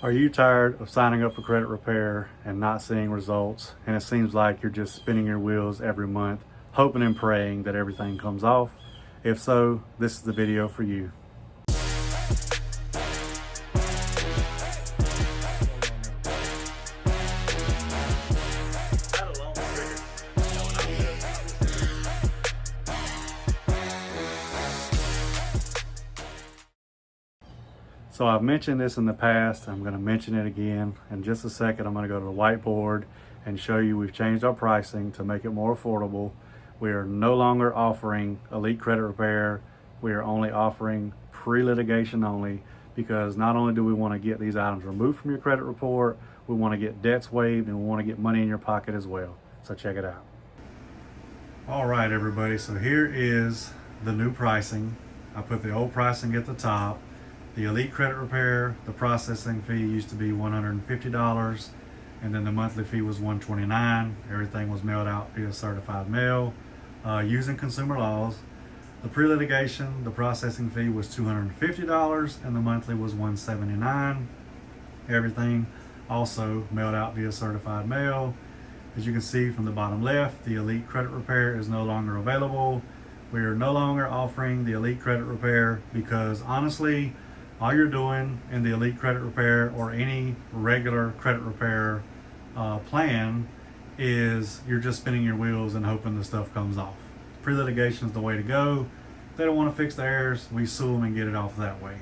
Are you tired of signing up for credit repair and not seeing results? And it seems like you're just spinning your wheels every month, hoping and praying that everything comes off? If so, this is the video for you. So I've mentioned this in the past, I'm going to mention it again. In just a second, I'm going to go to the whiteboard and show you we've changed our pricing to make it more affordable. We are no longer offering Elite Credit Repair. We are only offering pre-litigation only, because not only do we want to get these items removed from your credit report, we want to get debts waived and we want to get money in your pocket as well. So check it out. All right, everybody, so here is the new pricing. I put the old pricing at the top. The Elite Credit Repair, the processing fee used to be $150, and then the monthly fee was $129. Everything was mailed out via certified mail using consumer laws. The pre-litigation, the processing fee was $250, and the monthly was $179. Everything also mailed out via certified mail. As you can see from the bottom left, the Elite Credit Repair is no longer available. We are no longer offering the Elite Credit Repair because honestly, all you're doing in the Elite Credit Repair or any regular credit repair plan is you're just spinning your wheels and hoping the stuff comes off. Pre-litigation is the way to go. If they don't want to fix the errors, we sue them and get it off that way.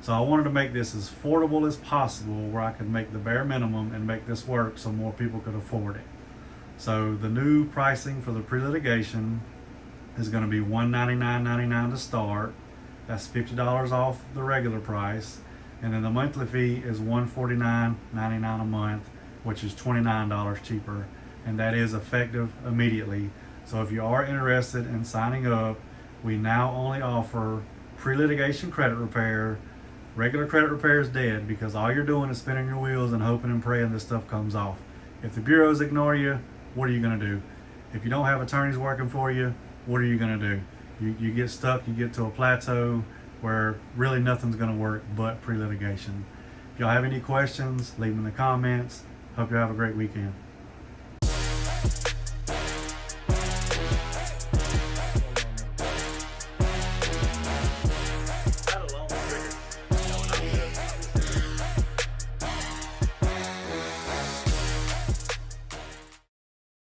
So I wanted to make this as affordable as possible, where I could make the bare minimum and make this work so more people could afford it. So the new pricing for the pre-litigation is going to be $199.99 to start. That's $50 off the regular price. And then the monthly fee is $149.99 a month, which is $29 cheaper. And that is effective immediately. So if you are interested in signing up, we now only offer pre-litigation credit repair. Regular credit repair is dead because all you're doing is spinning your wheels and hoping and praying this stuff comes off. If the bureaus ignore you, what are you going to do? If you don't have attorneys working for you, what are you going to do? You get stuck, you get to a plateau where really nothing's going to work but pre-litigation. If y'all have any questions, leave them in the comments. Hope you have a great weekend.